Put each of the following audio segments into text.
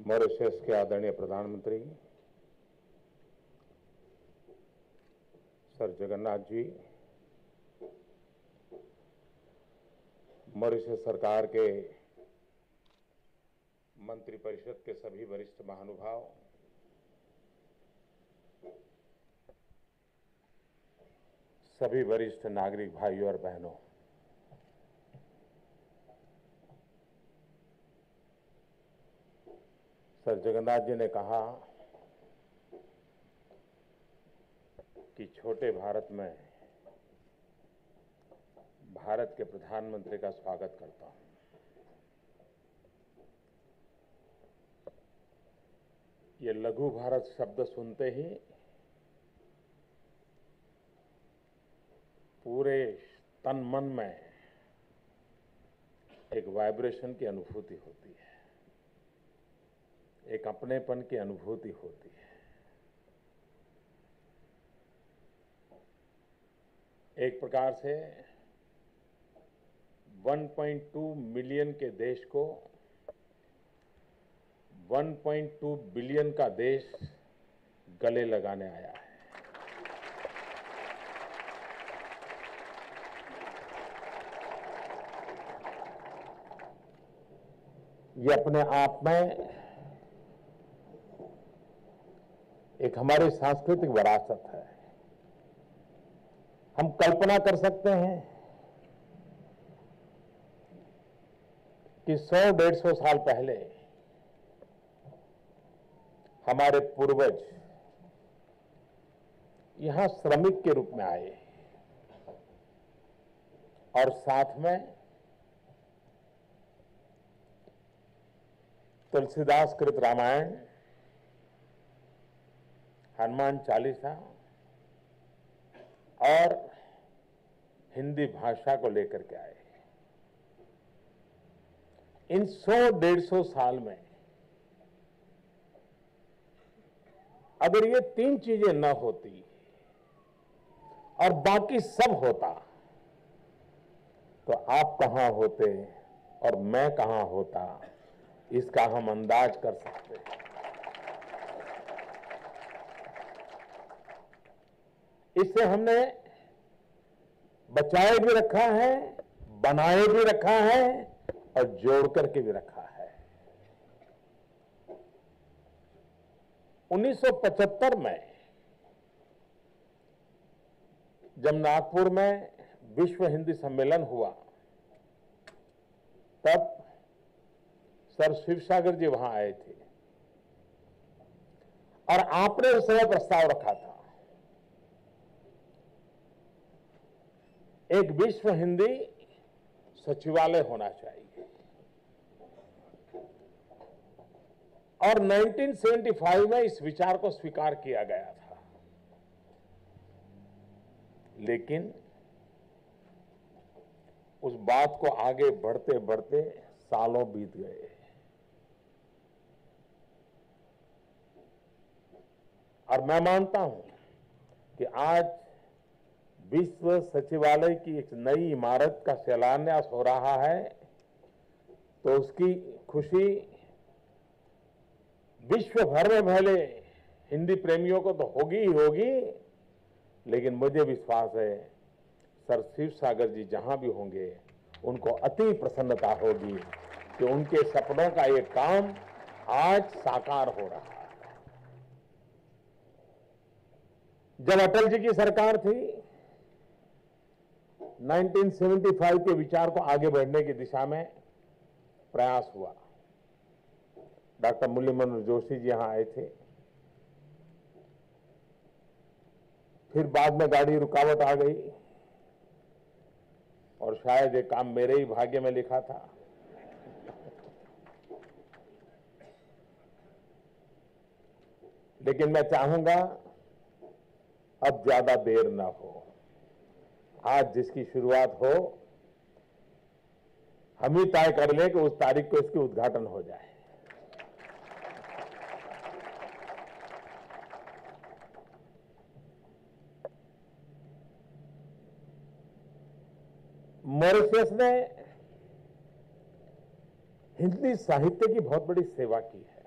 Mauritius के आदरणीय प्रधानमंत्री सर जगन्नाथ जी, मॉरिशस सरकार के मंत्रिपरिषद के सभी वरिष्ठ महानुभाव, सभी वरिष्ठ नागरिक भाइयों और बहनों, सर जगन्नाथ जी ने कहा कि छोटे भारत में भारत के प्रधानमंत्री का स्वागत करता हूं। ये लघु भारत शब्द सुनते ही पूरे तन मन में एक वाइब्रेशन की अनुभूति होती है, एक अपनेपन की अनुभूति होती है। एक प्रकार से 1.2 मिलियन के देश को 1.2 बिलियन का देश गले लगाने आया है। ये अपने आप में एक हमारी सांस्कृतिक विरासत है। हम कल्पना कर सकते हैं कि 100-150 साल पहले हमारे पूर्वज यहां श्रमिक के रूप में आए और साथ में तुलसीदास कृत रामायण, हनुमान चालीसा और हिंदी भाषा को लेकर के आए। इन 100-150 साल में अगर ये तीन चीजें न होती और बाकी सब होता तो आप कहां होते और मैं कहां होता, इसका हम अंदाज कर सकते हैं। इससे हमने बचाए भी रखा है, बनाए भी रखा है और जोड़ करके भी रखा है। 1975 में जब नागपुर में विश्व हिंदी सम्मेलन हुआ, तब सर शिवसागर जी वहां आए थे और आपने उस समय प्रस्ताव रखा था एक विश्व हिंदी सचिवालय होना चाहिए। और 1975 में इस विचार को स्वीकार किया गया था, लेकिन उस बात को आगे बढ़ते बढ़ते सालों बीत गए और मैं मानता हूं कि आज विश्व सचिवालय की एक नई इमारत का शिलान्यास हो रहा है, तो उसकी खुशी विश्व भर में भले हिंदी प्रेमियों को तो होगी ही होगी, लेकिन मुझे विश्वास है सर शिवसागर जी जहां भी होंगे उनको अति प्रसन्नता होगी कि उनके सपनों का ये काम आज साकार हो रहा है। जब अटल जी की सरकार थी, 1975 के विचार को आगे बढ़ने की दिशा में प्रयास हुआ। डॉक्टर मुरली मनोहर जोशी जी यहां आए थे, फिर बाद में गाड़ी रुकावट आ गई और शायद ये काम मेरे ही भाग्य में लिखा था। लेकिन मैं चाहूंगा अब ज्यादा देर ना हो, आज जिसकी शुरुआत हो हम ही तय कर लें कि उस तारीख को इसकी उद्घाटन हो जाए। मॉरिशस ने हिंदी साहित्य की बहुत बड़ी सेवा की है।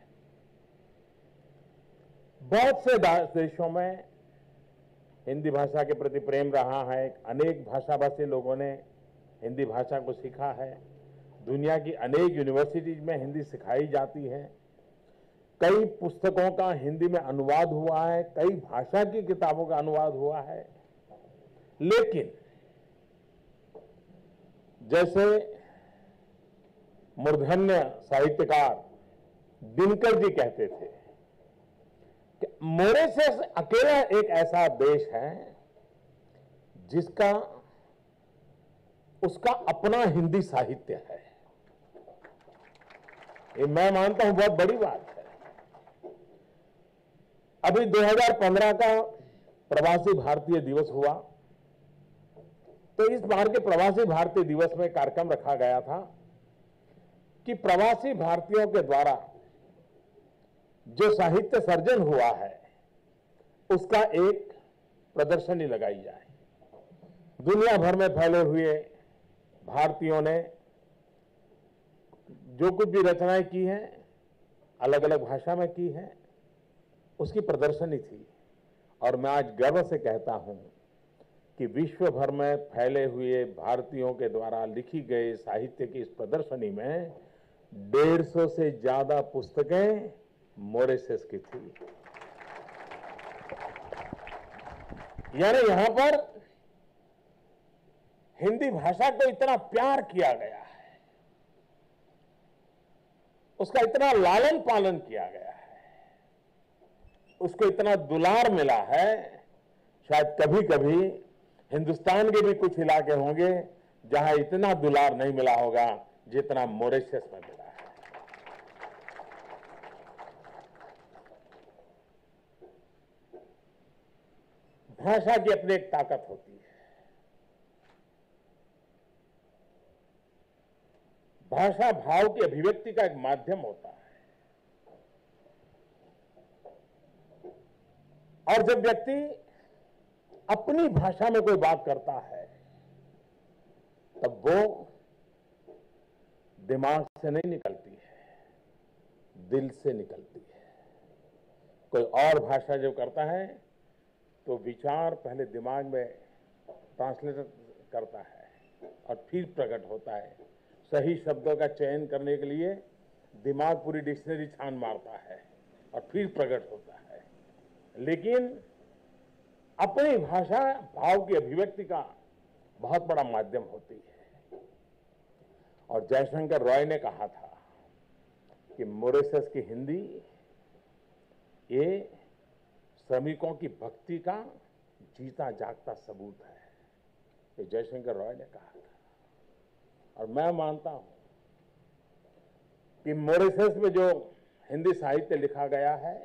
बहुत से देशों में हिंदी भाषा के प्रति प्रेम रहा है। अनेक भाषाभाषी लोगों ने हिंदी भाषा को सीखा है। दुनिया की अनेक यूनिवर्सिटीज में हिंदी सिखाई जाती है। कई पुस्तकों का हिंदी में अनुवाद हुआ है, कई भाषा की किताबों का अनुवाद हुआ है। लेकिन जैसे मूर्धन्य साहित्यकार दिनकर जी कहते थे कि मॉरिशस अकेला एक ऐसा देश है जिसका उसका अपना हिंदी साहित्य है। ये मैं मानता हूं बहुत बड़ी बात है। अभी 2015 का प्रवासी भारतीय दिवस हुआ, तो इस बार के प्रवासी भारतीय दिवस में कार्यक्रम रखा गया था कि प्रवासी भारतीयों के द्वारा जो साहित्य सर्जन हुआ है उसका एक प्रदर्शनी लगाई जाए। दुनिया भर में फैले हुए भारतीयों ने जो कुछ भी रचनाएं की हैं, अलग अलग भाषा में की हैं, उसकी प्रदर्शनी थी। और मैं आज गर्व से कहता हूं कि विश्व भर में फैले हुए भारतीयों के द्वारा लिखी गए साहित्य की इस प्रदर्शनी में 150 से ज्यादा पुस्तकें मॉरिशस की थी। यानी यहां पर हिंदी भाषा को इतना प्यार किया गया है, उसका इतना लालन पालन किया गया है, उसको इतना दुलार मिला है। शायद कभी कभी हिंदुस्तान के भी कुछ इलाके होंगे जहां इतना दुलार नहीं मिला होगा जितना मॉरिशस में मिला है। भाषा की अपनी एक ताकत होती है। भाषा भाव की अभिव्यक्ति का एक माध्यम होता है। और जब व्यक्ति अपनी भाषा में कोई बात करता है तब वो दिमाग से नहीं निकलती है, दिल से निकलती है। कोई और भाषा जब करता है तो विचार पहले दिमाग में ट्रांसलेट करता है और फिर प्रकट होता है। सही शब्दों का चयन करने के लिए दिमाग पूरी डिक्शनरी छान मारता है और फिर प्रकट होता है। लेकिन अपनी भाषा भाव की अभिव्यक्ति का बहुत बड़ा माध्यम होती है। और जयशंकर रॉय ने कहा था कि मॉरिशस की हिंदी ये श्रमिकों की भक्ति का जीता जागता सबूत है। ये जयशंकर रॉय ने कहा था। और मैं मानता हूं कि मॉरिशस में जो हिंदी साहित्य लिखा गया है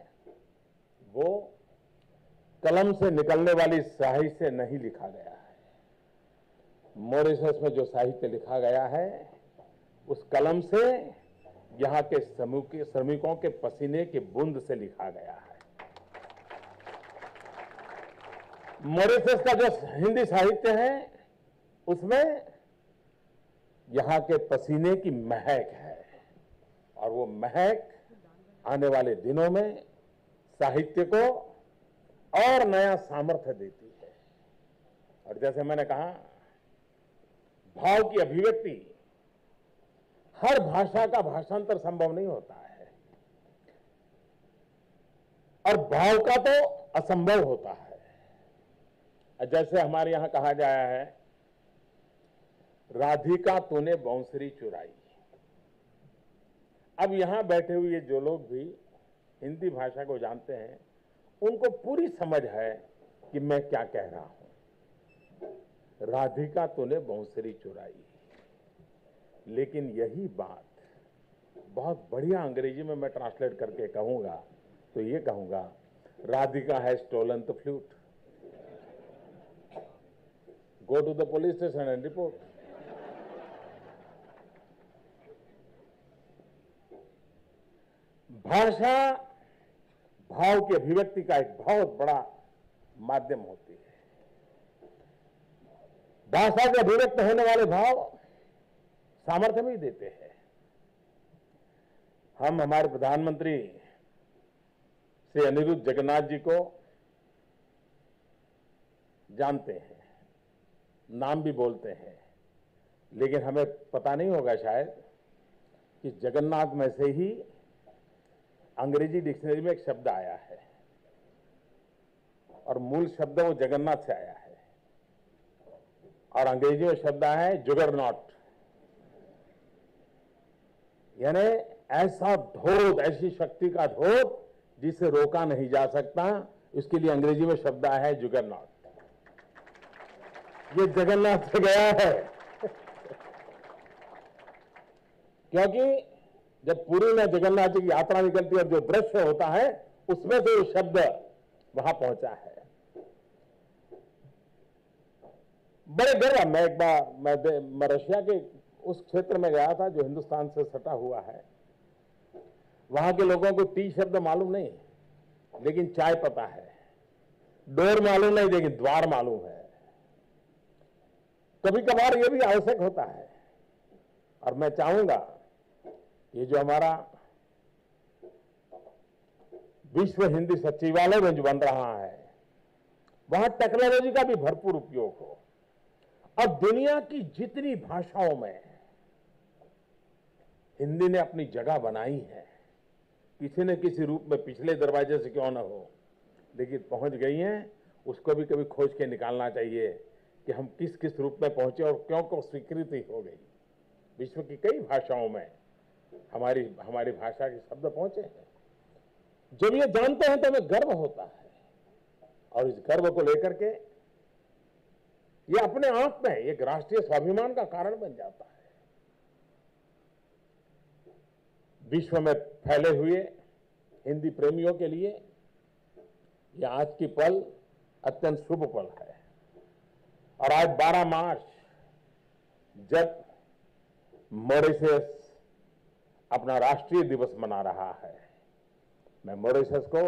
वो कलम से निकलने वाली स्याही से नहीं लिखा गया है। मॉरिशस में जो साहित्य लिखा गया है उस कलम से यहां के श्रमिकों के पसीने की बूंद से लिखा गया है। मॉरिशस का जो हिंदी साहित्य है उसमें यहां के पसीने की महक है और वो महक आने वाले दिनों में साहित्य को और नया सामर्थ्य देती है। और जैसे मैंने कहा, भाव की अभिव्यक्ति, हर भाषा का भाषांतर संभव नहीं होता है और भाव का तो असंभव होता है। जैसे हमारे यहां कहा जाया है, राधिका तूने बांसुरी चुराई। अब यहां बैठे हुए जो लोग भी हिंदी भाषा को जानते हैं उनको पूरी समझ है कि मैं क्या कह रहा हूं। राधिका तूने बांसुरी चुराई। लेकिन यही बात बहुत बढ़िया अंग्रेजी में मैं ट्रांसलेट करके कहूंगा तो ये कहूंगा, Radhika has stolen the flute. Go to the police station and report. भाषा भाव की अभिव्यक्ति का एक बहुत बड़ा माध्यम होती है। भाषा से अभिव्यक्त होने वाले भाव सामर्थ्य भी देते हैं। हम हमारे प्रधानमंत्री श्री अनिरुद्ध जगन्नाथ जी को जानते हैं, नाम भी बोलते हैं, लेकिन हमें पता नहीं होगा शायद कि जगन्नाथ में से ही अंग्रेजी डिक्शनरी में एक शब्द आया है और मूल शब्द वो जगन्नाथ से आया है और अंग्रेजी में शब्द आया है जुगरनॉट, यानी ऐसा धोध, ऐसी शक्ति का धोध जिसे रोका नहीं जा सकता, इसके लिए अंग्रेजी में शब्द आया है जुगरनॉट। ये जगन्नाथ से गया है क्योंकि जब पूरी में जगन्नाथ जी की यात्रा निकलती है और जो दृश्य होता है उसमें से वो शब्द वहां पहुंचा है। बड़े गर्व, मैं एक बार मैं रशिया के उस क्षेत्र में गया था जो हिंदुस्तान से सटा हुआ है। वहां के लोगों को टी शब्द मालूम नहीं, लेकिन चाय पता है। डोर मालूम नहीं, लेकिन द्वार मालूम है। कभी कभार यह भी आवश्यक होता है और मैं चाहूंगा ये जो हमारा विश्व हिंदी सचिवालय में जो बन रहा है वहां टेक्नोलॉजी का भी भरपूर उपयोग हो। अब दुनिया की जितनी भाषाओं में हिंदी ने अपनी जगह बनाई है, किसी न किसी रूप में, पिछले दरवाजे से क्यों ना हो, लेकिन पहुंच गई हैं, उसको भी कभी खोज के निकालना चाहिए कि हम किस किस रूप में पहुंचे और क्यों क्यों स्वीकृति हो गई। विश्व की कई भाषाओं में हमारी भाषा के शब्द पहुंचे हैं। जब ये जानते हैं तो हमें गर्व होता है और इस गर्व को लेकर के ये अपने आप में एक राष्ट्रीय स्वाभिमान का कारण बन जाता है। विश्व में फैले हुए हिंदी प्रेमियों के लिए यह आज की पल अत्यंत शुभ पल है। और आज 12 मार्च जब मॉरिशस अपना राष्ट्रीय दिवस मना रहा है, मैं मॉरिशस को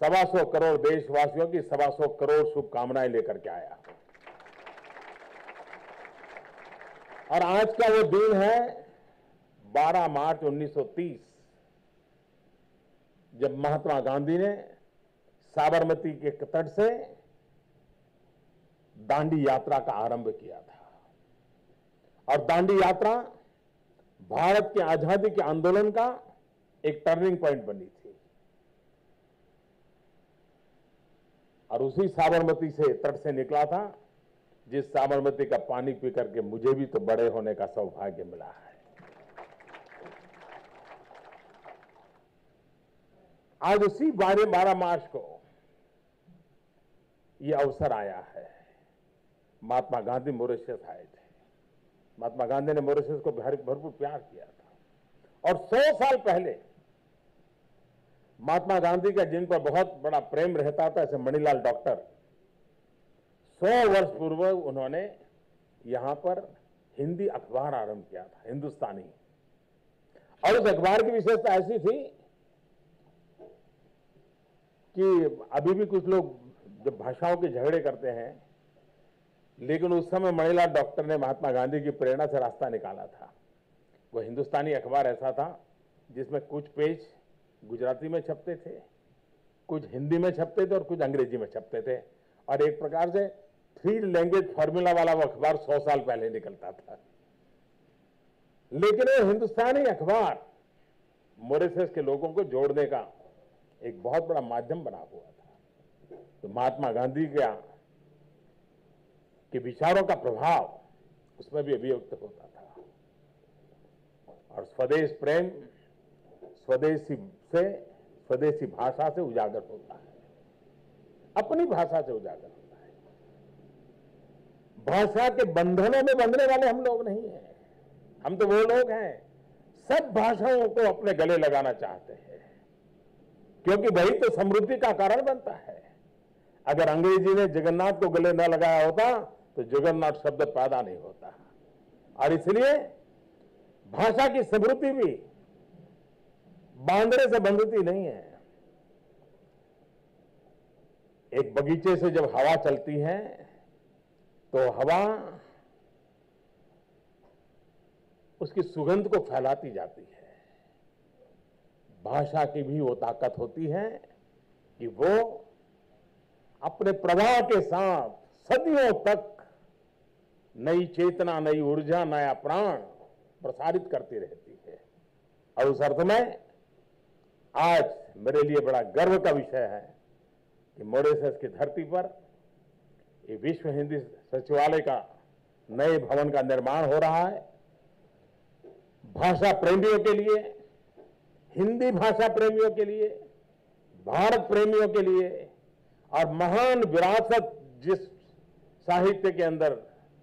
125 करोड़ देशवासियों की 125 करोड़ शुभकामनाएं लेकर के आया। और आज का वो दिन है 12 मार्च 1930, जब महात्मा गांधी ने साबरमती के तट से दांडी यात्रा का आरंभ किया था। और दांडी यात्रा भारत के आजादी के आंदोलन का एक टर्निंग पॉइंट बनी थी। और उसी साबरमती से तट से निकला था जिस साबरमती का पानी पी करके मुझे भी तो बड़े होने का सौभाग्य मिला है। आज उसी 12 मार्च को यह अवसर आया है। महात्मा गांधी मॉरिशस आए थे। महात्मा गांधी ने मॉरिशस को भरपूर प्यार किया था। और 100 साल पहले महात्मा गांधी का जिन पर बहुत बड़ा प्रेम रहता था, ऐसे मणिलाल डॉक्टर, 100 वर्ष पूर्व उन्होंने यहां पर हिंदी अखबार आरंभ किया था, हिंदुस्तानी। और उस अखबार की विशेषता ऐसी थी कि अभी भी कुछ लोग जब भाषाओं के झगड़े करते हैं, लेकिन उस समय मणिलाल डॉक्टर ने महात्मा गांधी की प्रेरणा से रास्ता निकाला था। वो हिंदुस्तानी अखबार ऐसा था जिसमें कुछ पेज गुजराती में छपते थे, कुछ हिंदी में छपते थे और कुछ अंग्रेजी में छपते थे। और एक प्रकार से 3 लैंग्वेज फॉर्मूला वाला वो अखबार 100 साल पहले निकलता था। लेकिन वो हिंदुस्तानी अखबार मॉरिशस के लोगों को जोड़ने का एक बहुत बड़ा माध्यम बना हुआ था। तो महात्मा गांधी के विचारों का प्रभाव उसमें भी अभिव्यक्त होता था। और स्वदेश प्रेम स्वदेशी भाषा से उजागर होता है, अपनी भाषा से उजागर होता है। भाषा के बंधनों में बंधने वाले हम लोग नहीं हैं। हम तो वो लोग हैं सब भाषाओं को अपने गले लगाना चाहते हैं, क्योंकि वही तो समृद्धि का कारण बनता है। अगर अंग्रेजी ने जगन्नाथ को गले न लगाया होता तो जगन्नाथ शब्द पैदा नहीं होता। और इसलिए भाषा की समृद्धि भी बांधने से बंधती नहीं है। एक बगीचे से जब हवा चलती है तो हवा उसकी सुगंध को फैलाती जाती है। भाषा की भी वो ताकत होती है कि वो अपने प्रवाह के साथ सदियों तक नई चेतना, नई ऊर्जा, नया प्राण प्रसारित करती रहती है। और उस अर्थ में आज मेरे लिए बड़ा गर्व का विषय है कि मॉरिशस की धरती पर ये विश्व हिंदी सचिवालय का नए भवन का निर्माण हो रहा है। भाषा प्रेमियों के लिए, हिंदी भाषा प्रेमियों के लिए, भारत प्रेमियों के लिए और महान विरासत जिस साहित्य के अंदर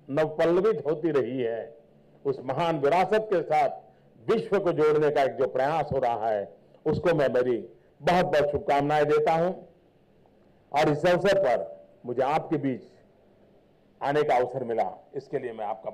नवपल्लवित होती रही है, उस महान विरासत के साथ विश्व को जोड़ने का एक जो प्रयास हो रहा है, उसको मैं मेरी बहुत बहुत शुभकामनाएं देता हूं। और इस अवसर पर मुझे आपके बीच आने का अवसर मिला, इसके लिए मैं आपका